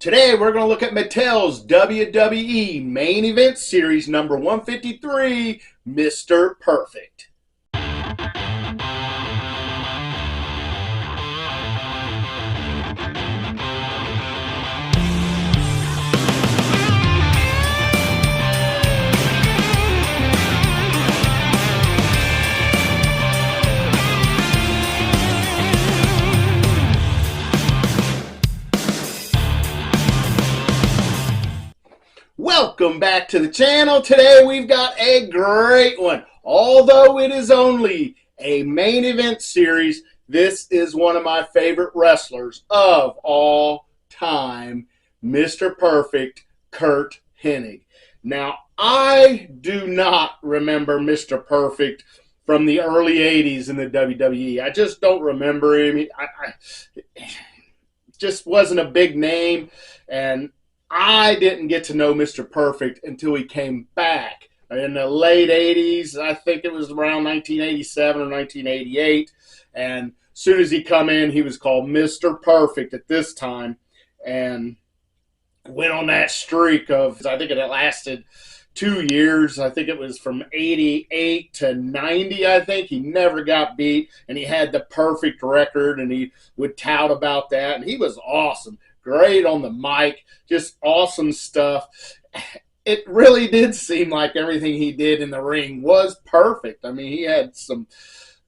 Today we're going to look at Mattel's WWE Main Event Series number 153, Mr. Perfect. Welcome back to the channel. Today we've got a great one. Although it is only a main event series, this is one of my favorite wrestlers of all time, Mr. Perfect, Curt Hennig. Now, I do not remember Mr. Perfect from the early 80s in the WWE. I just don't remember him. I just wasn't a big name, and I didn't get to know Mr. Perfect until he came back in the late 80s. I think it was around 1987 or 1988. And as soon as he come in, he was called Mr. Perfect at this time. And went on that streak of, I think it lasted 2 years. I think it was from 88 to 90, I think. He never got beat. And he had the perfect record, and he would tout about that. And he was awesome. Great on the mic, just awesome stuff. It really did seem like everything he did in the ring was perfect. I mean, he had some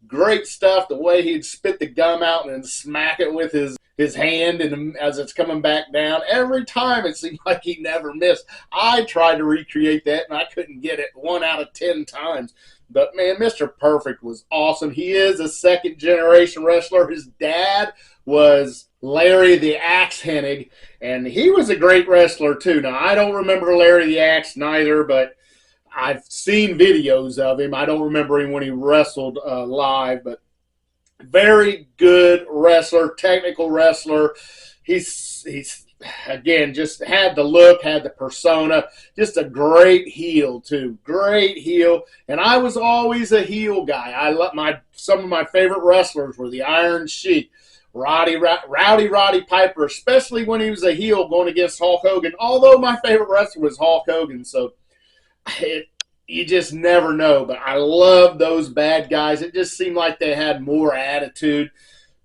great stuff, the way he'd spit the gum out and smack it with his hand and as it's coming back down. Every time it seemed like he never missed. I tried to recreate that, and I couldn't get it 1 out of 10 times. But, man, Mr. Perfect was awesome. He is a second-generation wrestler. His dad was Larry the Axe Hennig, and he was a great wrestler, too. Now, I don't remember Larry the Axe neither, but I've seen videos of him. I don't remember him when he wrestled live, but very good wrestler, technical wrestler. He's again, just had the look, had the persona, just a great heel too. Great heel. And I was always a heel guy. Some of my favorite wrestlers were the Iron Sheik, Rowdy Roddy Piper, especially when he was a heel going against Hulk Hogan. Although my favorite wrestler was Hulk Hogan, so you just never know. But I love those bad guys. It just seemed like they had more attitude.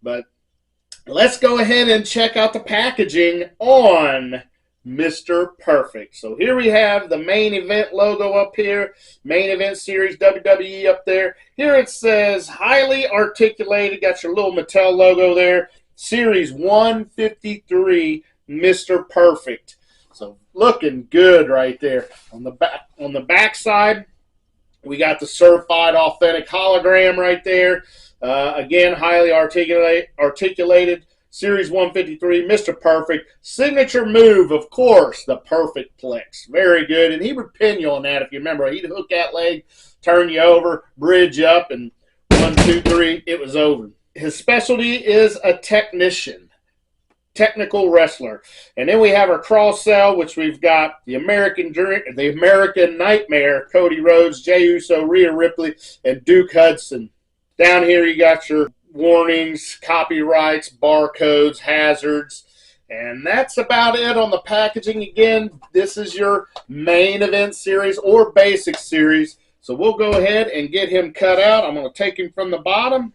But let's go ahead and check out the packaging on Mr. Perfect. So here we have the main event logo up here. Main event series WWE up there. Here it says highly articulated. Got your little Mattel logo there. Series 153, Mr. Perfect. So looking good right there. On the back side, we got the certified authentic hologram right there. Again, highly articulated. Series 153, Mr. Perfect. Signature move, of course, the Perfect Plex. Very good. And he would pin you on that if you remember. He'd hook that leg, turn you over, bridge up, and 1, 2, 3, it was over. His specialty is a technician, technical wrestler. And then we have our cross cell, which we've got the American Nightmare, Cody Rhodes, Jey Uso, Rhea Ripley, and Duke Hudson. Down here you got your warnings, copyrights, barcodes, hazards, and that's about it on the packaging. Again, this is your main event series or basic series. So we'll go ahead and get him cut out. I'm going to take him from the bottom.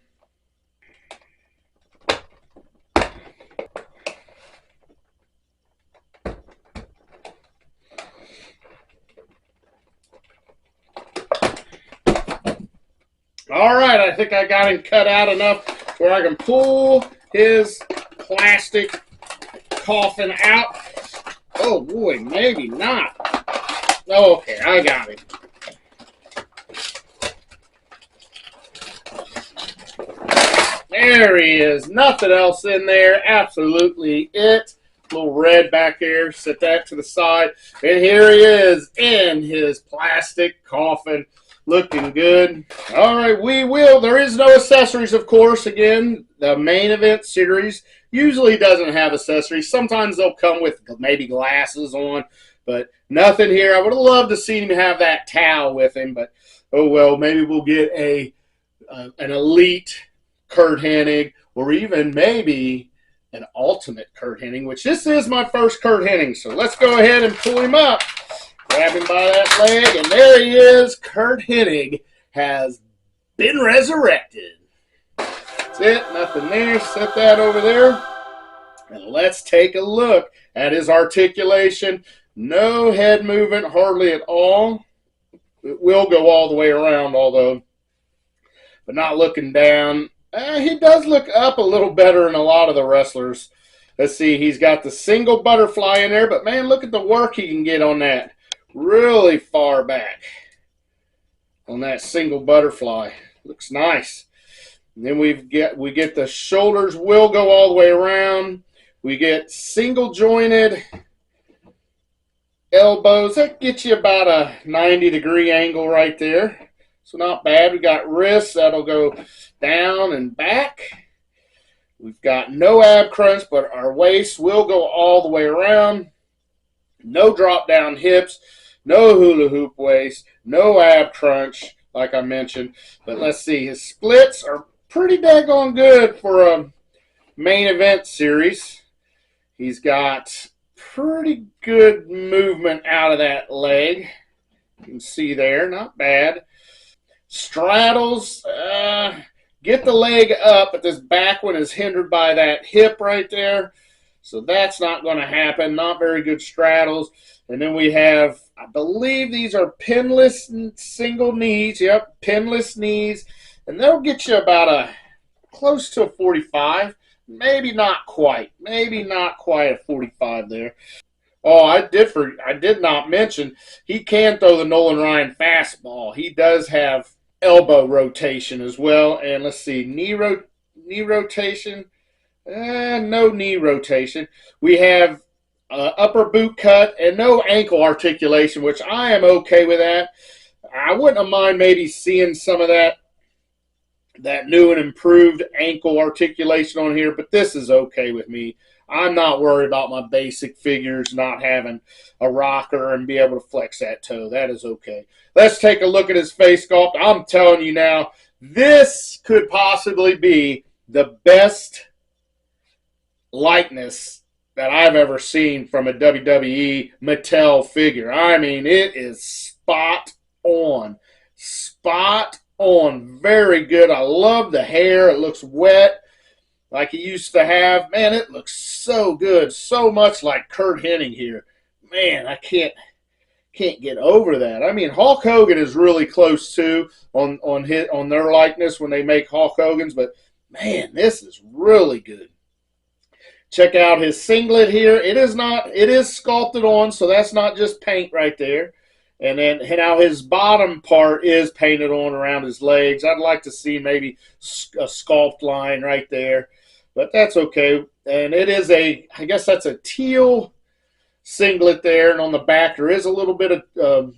All right, I think I got him cut out enough where I can pull his plastic coffin out. Oh, boy, maybe not. Okay, I got him. There he is. Nothing else in there. Absolutely it. Little red back there. Set that to the side. And here he is in his plastic coffin. Looking good. All right, there is no accessories, of course. Again, the main event series usually doesn't have accessories. Sometimes they'll come with maybe glasses on, but nothing here. I would have loved to see him have that towel with him, but oh well, maybe we'll get an elite Curt Hennig, or even maybe an ultimate Curt Hennig, which this is my first Curt Hennig. So let's go ahead and pull him up. Grab him by that leg, and there he is. Curt Hennig has been resurrected. That's it. Nothing there. Set that over there. And let's take a look at his articulation. No head movement, hardly at all. It will go all the way around, although, but not looking down. He does look up a little better than a lot of the wrestlers. Let's see, he's got the single butterfly in there, but man, look at the work he can get on that. Really far back on that single butterfly. Looks nice. And then we get the shoulders will go all the way around. We get single jointed elbows. That gets you about a 90-degree angle right there. So not bad. We got wrists that'll go down and back. We've got no ab crunch, but our waist will go all the way around. No drop down hips, no hula hoop waist, no ab crunch, like I mentioned. But let's see, his splits are pretty daggone good for a main event series. He's got pretty good movement out of that leg. You can see there, not bad. Straddles, get the leg up, but this back one is hindered by that hip right there. So that's not going to happen. Not very good straddles. And then we have, I believe these are pinless single knees. Yep, pinless knees. And they'll get you about close to a 45. Maybe not quite. Maybe not quite a 45 there. Oh, I did not mention, he can throw the Nolan Ryan fastball. He does have elbow rotation as well. And let's see, knee rotation. No knee rotation. We have upper boot cut and no ankle articulation, which I am okay with that. I wouldn't mind maybe seeing some of that new and improved ankle articulation on here, but this is okay with me. I'm not worried about my basic figures not having a rocker and be able to flex that toe. That is okay. Let's take a look at his face sculpt. I'm telling you now, this could possibly be the best likeness that I've ever seen from a WWE Mattel figure. I mean, it is spot on. Spot on. Very good. I love the hair. It looks wet like he used to have. Man, it looks so good. So much like Curt Hennig here. Man, I can't get over that. I mean, Hulk Hogan is really close too on their likeness when they make Hulk Hogan's, but man, this is really good. Check out his singlet here. It is sculpted on, so that's not just paint right there. And then now his bottom part is painted on around his legs. I'd like to see maybe a sculpt line right there, but that's okay. And it is I guess that's a teal singlet there. And on the back, there is a little bit of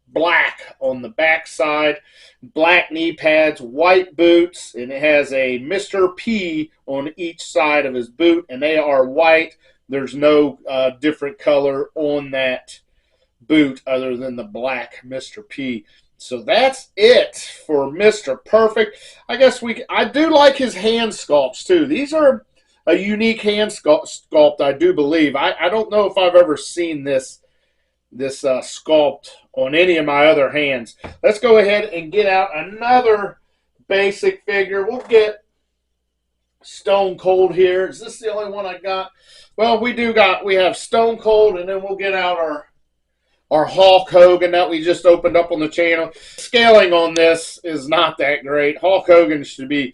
black on the back side. Black knee pads, white boots, and it has a Mr. P on each side of his boot, and they are white. There's no different color on that boot other than the black Mr. P. So that's it for Mr. Perfect. I guess I do like his hand sculpts too. These are a unique hand sculpt, I do believe. I don't know if I've ever seen this sculpt on any of my other hands. Let's go ahead and get out another basic figure. We'll get Stone Cold here. Is this the only one I got? Well, we have Stone Cold, and then we'll get out our Hulk Hogan that we just opened up on the channel. Scaling on this is not that great. Hulk Hogan should be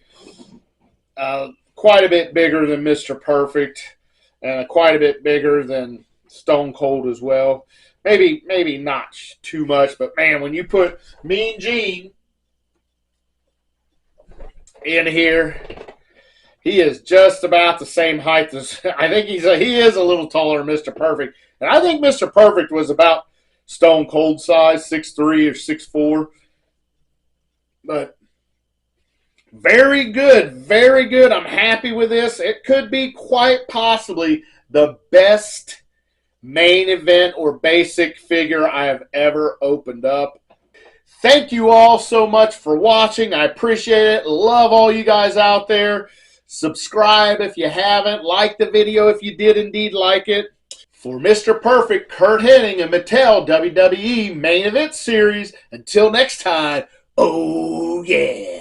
quite a bit bigger than Mr. Perfect, and quite a bit bigger than Stone Cold as well. Maybe not too much, but man, when you put Mean Gene in here, he is just about the same height as, I think he is a little taller than Mr. Perfect. And I think Mr. Perfect was about Stone Cold size, 6'3" or 6'4". But very good, very good. I'm happy with this. It could be quite possibly the best main event or basic figure I have ever opened up. Thank you all so much for watching. I appreciate it. Love all you guys out there. Subscribe if you haven't. Like the video if you did indeed like it. For Mr. Perfect, Kurt Hennig, and Mattel WWE Main Event Series, until next time, oh yeah.